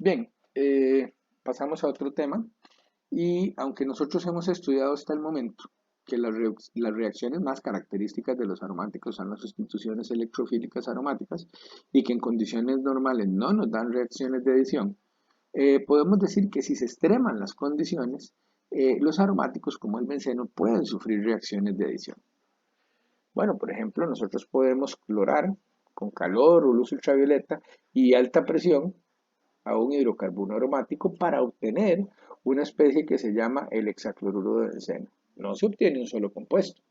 Bien, pasamos a otro tema y aunque nosotros hemos estudiado hasta el momento que las reacciones más características de los aromáticos son las sustituciones electrofílicas aromáticas y que en condiciones normales no nos dan reacciones de adición, podemos decir que si se extreman las condiciones, los aromáticos como el benceno pueden sufrir reacciones de adición. Bueno, por ejemplo, nosotros podemos clorar con calor o luz ultravioleta y alta presión a un hidrocarburo aromático para obtener una especie que se llama el hexacloruro de benceno. No se obtiene un solo compuesto,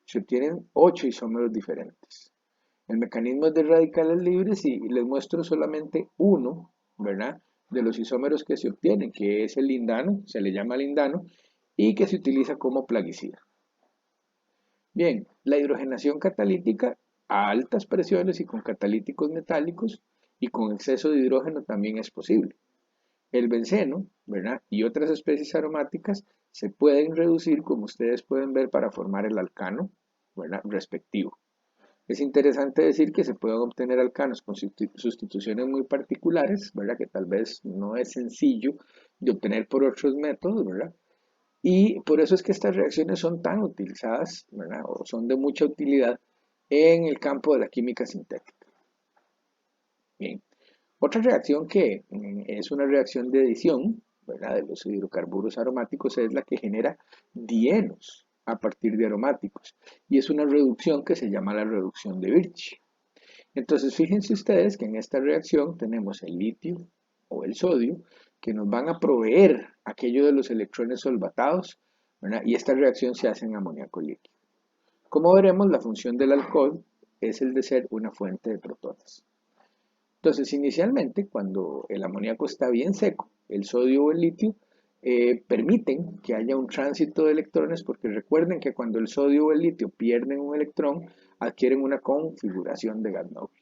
se obtienen 8 isómeros diferentes. El mecanismo es de radicales libres y les muestro solamente uno, ¿verdad? De los isómeros que se obtienen, que es el lindano, se le llama lindano, y que se utiliza como plaguicida. Bien, la hidrogenación catalítica a altas presiones y con catalíticos metálicos y con exceso de hidrógeno también es posible. El benceno, ¿verdad? Y otras especies aromáticas se pueden reducir, como ustedes pueden ver, para formar el alcano, ¿verdad? Respectivo. Es interesante decir que se pueden obtener alcanos con sustituciones muy particulares, ¿verdad? Que tal vez no es sencillo de obtener por otros métodos, ¿verdad? Y por eso es que estas reacciones son tan utilizadas, ¿verdad? O son de mucha utilidad en el campo de la química sintética. Bien. Otra reacción que es una reacción de adición, ¿verdad? De los hidrocarburos aromáticos es la que genera dienos a partir de aromáticos. Y es una reducción que se llama la reducción de Birch. Entonces, fíjense ustedes que en esta reacción tenemos el litio o el sodio que nos van a proveer aquello de los electrones solvatados, ¿verdad? Y esta reacción se hace en amoníaco líquido. Como veremos, la función del alcohol es el de ser una fuente de protones. Entonces, inicialmente, cuando el amoníaco está bien seco, el sodio o el litio permiten que haya un tránsito de electrones, porque recuerden que cuando el sodio o el litio pierden un electrón, adquieren una configuración de gas noble.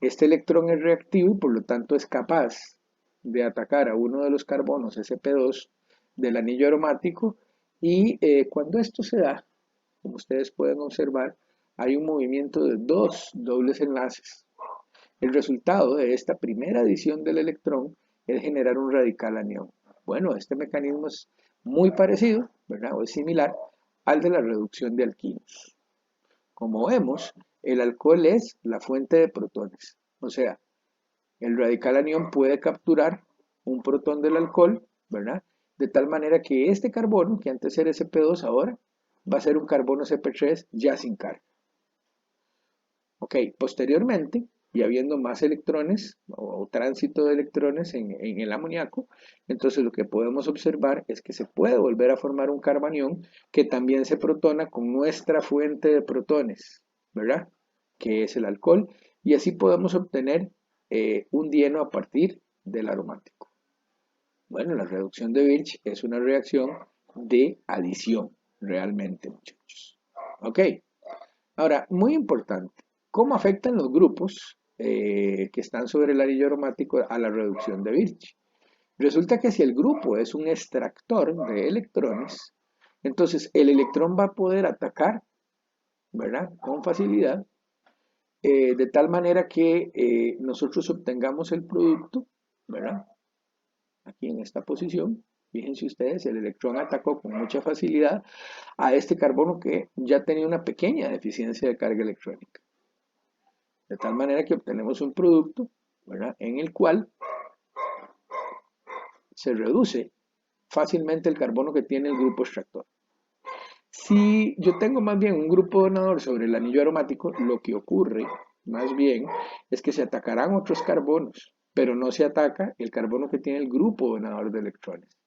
Este electrón es reactivo y por lo tanto es capaz de atacar a uno de los carbonos sp2 del anillo aromático y cuando esto se da, como ustedes pueden observar, hay un movimiento de dos dobles enlaces. El resultado de esta primera adición del electrón es generar un radical anión. Bueno, este mecanismo es muy parecido, ¿verdad? O es similar al de la reducción de alquinos. Como vemos, el alcohol es la fuente de protones. O sea, el radical anión puede capturar un protón del alcohol, ¿verdad? De tal manera que este carbono, que antes era sp2, ahora va a ser un carbono sp3 ya sin carga. Ok, posteriormente, y habiendo más electrones o tránsito de electrones en el amoníaco, entonces lo que podemos observar es que se puede volver a formar un carbanión que también se protona con nuestra fuente de protones, ¿verdad? Que es el alcohol, y así podemos obtener un dieno a partir del aromático. Bueno, la reducción de Birch es una reacción de adición, realmente, muchachos. Ok. Ahora, muy importante, ¿cómo afectan los grupos que están sobre el anillo aromático a la reducción de Birch? Resulta que si el grupo es un extractor de electrones, entonces el electrón va a poder atacar, ¿verdad? Con facilidad, de tal manera que nosotros obtengamos el producto, ¿verdad? Aquí en esta posición, fíjense ustedes, el electrón atacó con mucha facilidad a este carbono que ya tenía una pequeña deficiencia de carga electrónica. De tal manera que obtenemos un producto, ¿verdad? En el cual se reduce fácilmente el carbono que tiene el grupo extractor. Si yo tengo más bien un grupo donador sobre el anillo aromático, lo que ocurre más bien es que se atacarán otros carbonos, pero no se ataca el carbono que tiene el grupo donador de electrones.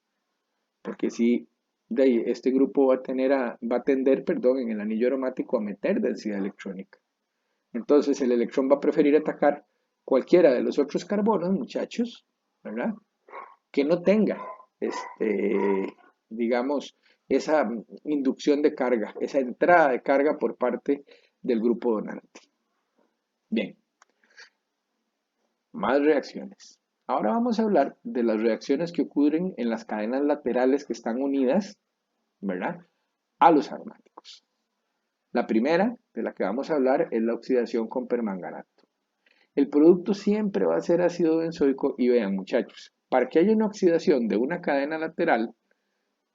Porque si este grupo va a tender, perdón, en el anillo aromático a meter densidad electrónica. Entonces el electrón va a preferir atacar cualquiera de los otros carbonos, muchachos, ¿verdad? Que no tenga, digamos, esa inducción de carga, esa entrada de carga por parte del grupo donante. Bien, más reacciones. Ahora vamos a hablar de las reacciones que ocurren en las cadenas laterales que están unidas, ¿verdad? A los aromáticos. La primera de la que vamos a hablar es la oxidación con permanganato. El producto siempre va a ser ácido benzoico y vean muchachos, para que haya una oxidación de una cadena lateral,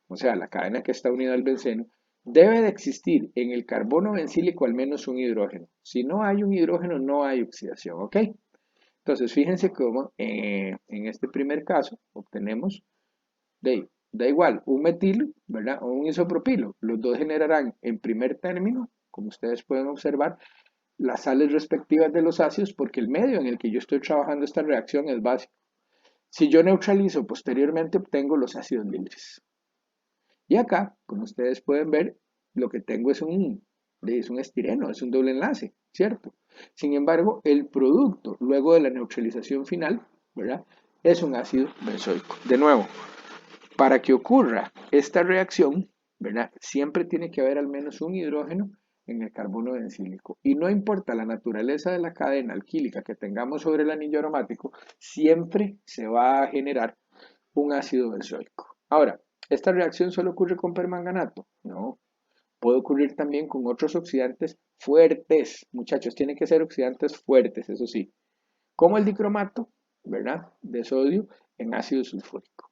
o sea, la cadena que está unida al benceno, debe de existir en el carbono bencílico al menos un hidrógeno. Si no hay un hidrógeno, no hay oxidación, ¿ok? Entonces, fíjense cómo en este primer caso obtenemos, da igual, un metil, ¿verdad? O un isopropilo. Los dos generarán en primer término, como ustedes pueden observar, las sales respectivas de los ácidos porque el medio en el que yo estoy trabajando esta reacción es básico. Si yo neutralizo posteriormente, obtengo los ácidos libres. Y acá, como ustedes pueden ver, lo que tengo es un estireno, es un doble enlace, ¿cierto? Sin embargo, el producto, luego de la neutralización final, ¿verdad? Es un ácido benzoico. De nuevo, para que ocurra esta reacción, ¿verdad? Siempre tiene que haber al menos un hidrógeno en el carbono bencílico. Y no importa la naturaleza de la cadena alquílica que tengamos sobre el anillo aromático, siempre se va a generar un ácido benzoico. Ahora, ¿esta reacción solo ocurre con permanganato? No, puede ocurrir también con otros oxidantes fuertes. Muchachos, tienen que ser oxidantes fuertes, eso sí, como el dicromato, ¿verdad? De sodio en ácido sulfúrico.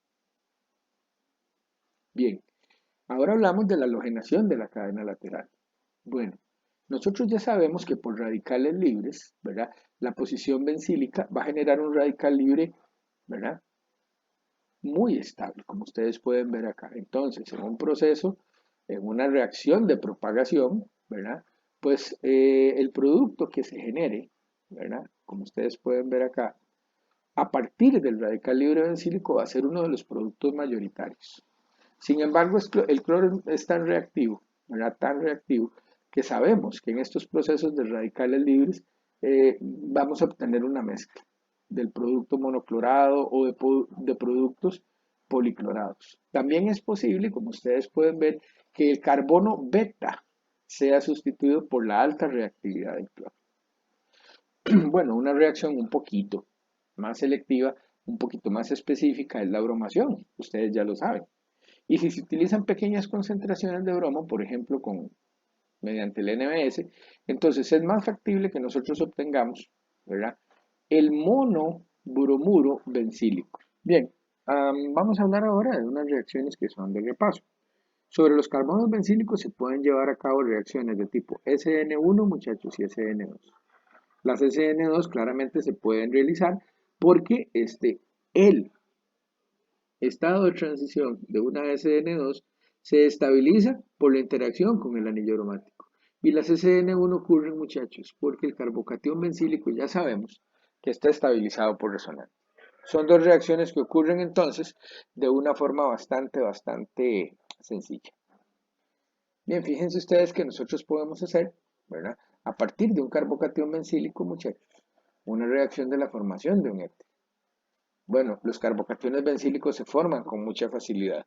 Bien, ahora hablamos de la halogenación de la cadena lateral. Bueno, nosotros ya sabemos que por radicales libres, ¿verdad? La posición bencílica va a generar un radical libre, ¿verdad? Muy estable, como ustedes pueden ver acá. Entonces, en un proceso, en una reacción de propagación, ¿verdad? Pues el producto que se genere, ¿verdad? Como ustedes pueden ver acá, a partir del radical libre bencílico va a ser uno de los productos mayoritarios. Sin embargo, el cloro es tan reactivo, ¿verdad? Tan reactivo, que sabemos que en estos procesos de radicales libres vamos a obtener una mezcla del producto monoclorado o de productos policlorados. También es posible, como ustedes pueden ver, que el carbono beta sea sustituido por la alta reactividad del cloro. Bueno, una reacción un poquito más selectiva, un poquito más específica es la bromación, ustedes ya lo saben. Y si se utilizan pequeñas concentraciones de bromo, por ejemplo, mediante el NMS, entonces es más factible que nosotros obtengamos, ¿verdad? El monobromuro bencílico. Bien, vamos a hablar ahora de unas reacciones que son de repaso. Sobre los carbonos bencílicos se pueden llevar a cabo reacciones de tipo SN1, muchachos, y SN2. Las SN2 claramente se pueden realizar porque el estado de transición de una SN2 se estabiliza por la interacción con el anillo aromático. Y las SN1 ocurren, muchachos, porque el carbocatión bencílico ya sabemos que está estabilizado por resonancia. Son dos reacciones que ocurren entonces de una forma bastante sencilla. Bien, fíjense ustedes que nosotros podemos hacer, ¿verdad? A partir de un carbocatión bencílico, muchachos, una reacción de la formación de un éter. Bueno, los carbocationes bencílicos se forman con mucha facilidad.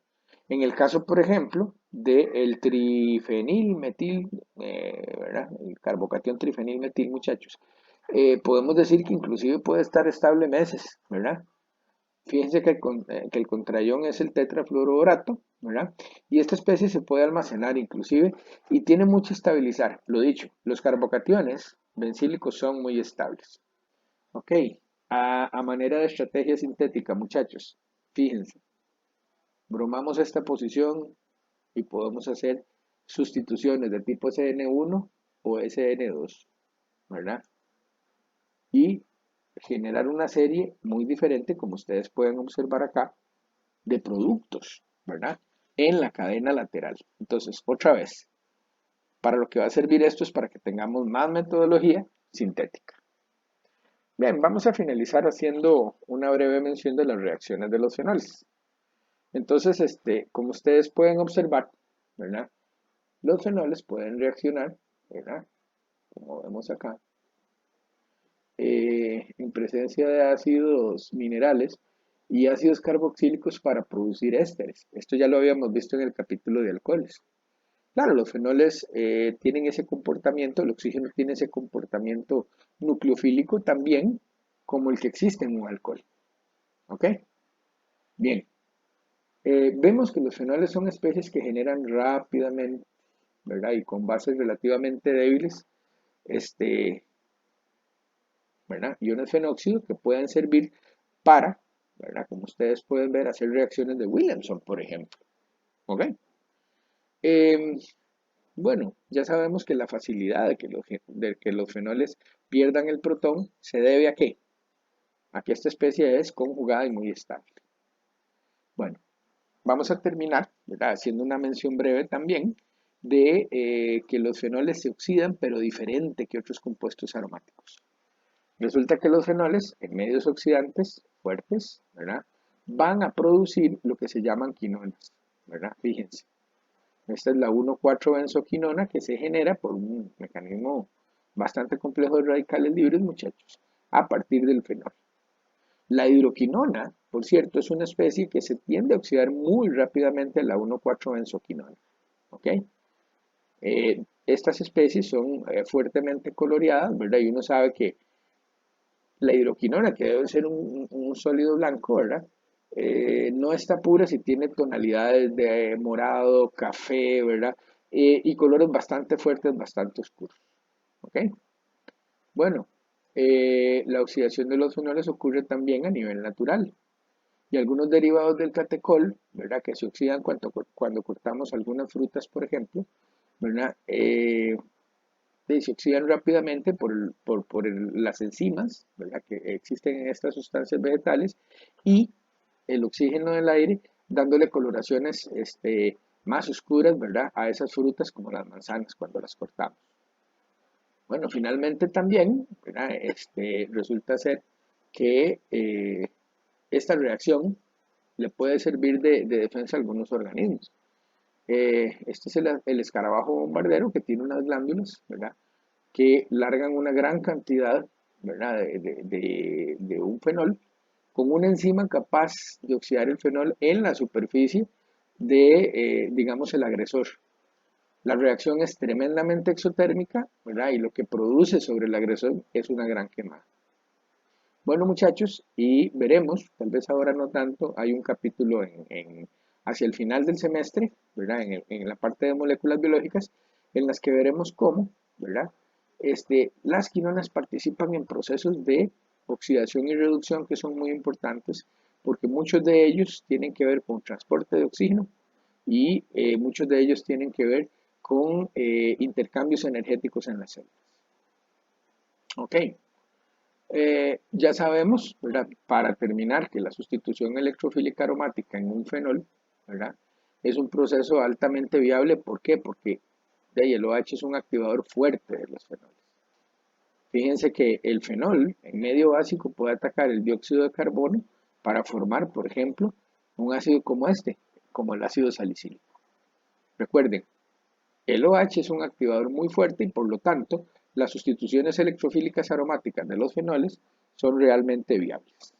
En el caso, por ejemplo, del trifenilmetil, ¿verdad? El carbocatión trifenilmetil, muchachos, podemos decir que inclusive puede estar estable meses, ¿verdad? Fíjense que el contrayón es el tetrafluoroborato, ¿verdad? Y esta especie se puede almacenar inclusive y tiene mucho estabilizar. Lo dicho, los carbocationes bencílicos son muy estables. Ok, a manera de estrategia sintética, muchachos, fíjense, bromamos esta posición y podemos hacer sustituciones de tipo SN1 o SN2, ¿verdad? Y generar una serie muy diferente, como ustedes pueden observar acá, de productos, ¿verdad? En la cadena lateral. Entonces, otra vez, para lo que va a servir esto es para que tengamos más metodología sintética. Bien, vamos a finalizar haciendo una breve mención de las reacciones de los fenoles. Entonces, como ustedes pueden observar, ¿verdad? Los fenoles pueden reaccionar, ¿verdad? Como vemos acá, en presencia de ácidos minerales y ácidos carboxílicos para producir ésteres. Esto ya lo habíamos visto en el capítulo de alcoholes. Claro, los fenoles tienen ese comportamiento, el oxígeno tiene ese comportamiento nucleofílico también, como el que existe en un alcohol. ¿Ok? Bien. Vemos que los fenoles son especies que generan rápidamente, ¿verdad? Y con bases relativamente débiles, este, ¿verdad? Iones fenóxido que pueden servir para, ¿verdad? Como ustedes pueden ver, hacer reacciones de Williamson, por ejemplo. ¿Ok? Em, bueno, ya sabemos que la facilidad de que los fenoles pierdan el protón se debe a qué? A que esta especie es conjugada y muy estable. Bueno, vamos a terminar, ¿verdad? Haciendo una mención breve también de que los fenoles se oxidan, pero diferente que otros compuestos aromáticos. Resulta que los fenoles, en medios oxidantes fuertes, ¿verdad? Van a producir lo que se llaman quinonas, ¿verdad? Fíjense, esta es la 1,4-benzoquinona que se genera por un mecanismo bastante complejo de radicales libres, muchachos, a partir del fenol. La hidroquinona, por cierto, es una especie que se tiende a oxidar muy rápidamente a la 1,4-benzoquinona. ¿Ok? Estas especies son fuertemente coloreadas, ¿verdad? Y uno sabe que la hidroquinona, que debe ser un sólido blanco, ¿verdad? No está pura si tiene tonalidades de morado, café, ¿verdad? Y colores bastante fuertes, bastante oscuros. ¿Ok? Bueno, la oxidación de los fenoles ocurre también a nivel natural. Y algunos derivados del catecol, ¿verdad? Que se oxidan cuando cortamos algunas frutas, por ejemplo, ¿verdad? Se oxidan rápidamente las enzimas, ¿verdad? Que existen en estas sustancias vegetales y el oxígeno del aire dándole coloraciones más oscuras, ¿verdad? A esas frutas como las manzanas cuando las cortamos. Bueno, finalmente también, ¿verdad? Resulta ser que esta reacción le puede servir de defensa a algunos organismos. Este es el escarabajo bombardero que tiene unas glándulas, ¿verdad? Que largan una gran cantidad, ¿verdad? De un fenol con una enzima capaz de oxidar el fenol en la superficie de, digamos, el agresor. La reacción es tremendamente exotérmica, ¿verdad? Y lo que produce sobre el agresor es una gran quemada. Bueno, muchachos, y veremos, tal vez ahora no tanto, hay un capítulo hacia el final del semestre, ¿verdad? En la parte de moléculas biológicas, en las que veremos cómo, ¿verdad? Las quinonas participan en procesos de oxidación y reducción que son muy importantes, porque muchos de ellos tienen que ver con transporte de oxígeno y muchos de ellos tienen que ver con intercambios energéticos en las células. Ok. Ya sabemos, ¿verdad? Para terminar, que la sustitución electrofílica aromática en un fenol, ¿verdad? Es un proceso altamente viable. ¿Por qué? Porque el OH es un activador fuerte de los fenoles. Fíjense que el fenol en medio básico puede atacar el dióxido de carbono para formar, por ejemplo, un ácido como como el ácido salicílico. Recuerden, el OH es un activador muy fuerte y por lo tanto las sustituciones electrofílicas aromáticas de los fenoles son realmente viables.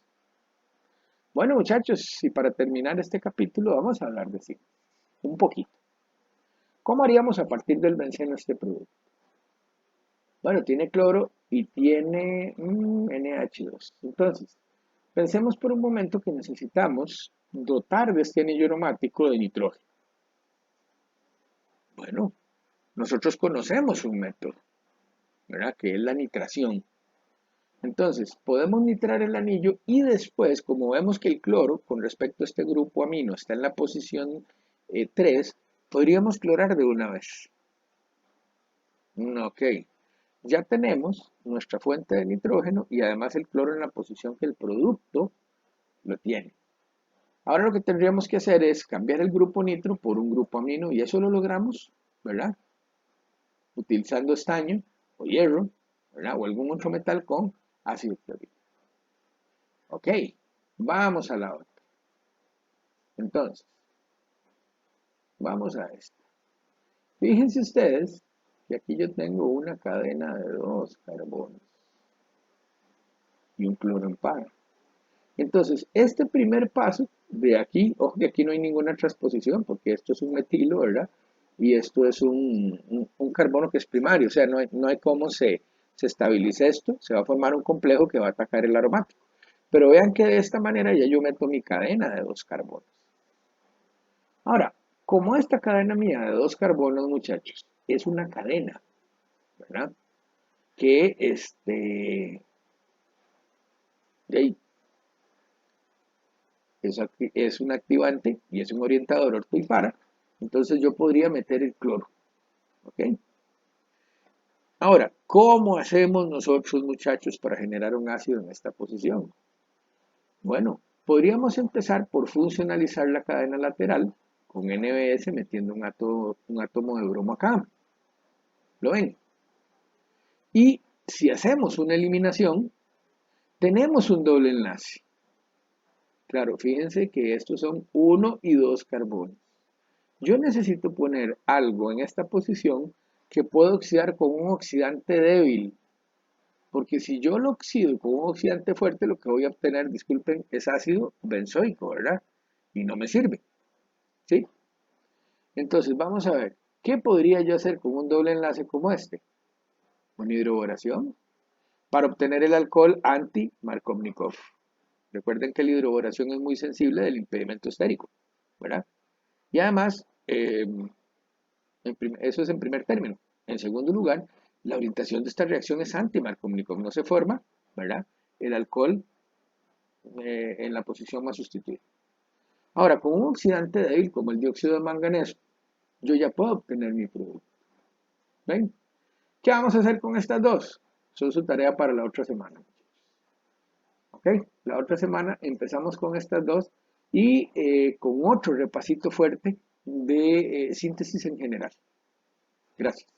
Bueno muchachos, y para terminar este capítulo vamos a hablar de sí, un poquito. ¿Cómo haríamos a partir del benceno este producto? Bueno, tiene cloro y tiene NH2. Entonces, pensemos por un momento que necesitamos dotar de este anillo aromático de nitrógeno. Bueno, nosotros conocemos un método, ¿verdad? Que es la nitración. Entonces, podemos nitrar el anillo y después, como vemos que el cloro con respecto a este grupo amino está en la posición 3, podríamos clorar de una vez. Ok, ya tenemos nuestra fuente de nitrógeno y además el cloro en la posición que el producto lo tiene. Ahora lo que tendríamos que hacer es cambiar el grupo nitro por un grupo amino y eso lo logramos, ¿verdad? Utilizando estaño o hierro, ¿verdad? O algún otro metal con ácido clorhídrico. Ok, vamos a la otra. Entonces, vamos a esto. Fíjense ustedes que aquí yo tengo una cadena de 2 carbonos y un cloro en par. Entonces, este primer paso de aquí, ojo que aquí no hay ninguna transposición porque esto es un metilo, ¿verdad? Y esto es un carbono que es primario, o sea, no hay cómo se estabilice esto, se va a formar un complejo que va a atacar el aromático. Pero vean que de esta manera ya yo meto mi cadena de 2 carbonos. Ahora, como esta cadena mía de 2 carbonos, muchachos, es una cadena, ¿verdad? Que De ahí, es un activante y es un orientador orto y para. Entonces yo podría meter el cloro. ¿Ok? Ahora, ¿cómo hacemos nosotros, muchachos, para generar un ácido en esta posición? Bueno, podríamos empezar por funcionalizar la cadena lateral con NBS metiendo un átomo de bromo acá. ¿Lo ven? Y si hacemos una eliminación, tenemos un doble enlace. Claro, fíjense que estos son 1 y 2 carbonos. Yo necesito poner algo en esta posición que pueda oxidar con un oxidante débil. Porque si yo lo oxido con un oxidante fuerte, lo que voy a obtener, disculpen, es ácido benzoico, ¿verdad? Y no me sirve, ¿sí? Entonces, vamos a ver, ¿qué podría yo hacer con un doble enlace como este? Una hidroboración para obtener el alcohol anti-Markovnikov. Recuerden que la hidroboración es muy sensible del impedimento estérico, ¿verdad? Y además, eso es en primer término. En segundo lugar, la orientación de esta reacción es anti-Markovnikov. No se forma, ¿verdad? El alcohol en la posición más sustituida. Ahora, con un oxidante débil como el dióxido de manganeso, yo ya puedo obtener mi producto. ¿Ven? ¿Qué vamos a hacer con estas dos? Eso es su tarea para la otra semana. ¿Ok? La otra semana empezamos con estas dos y con otro repasito fuerte de síntesis en general. Gracias.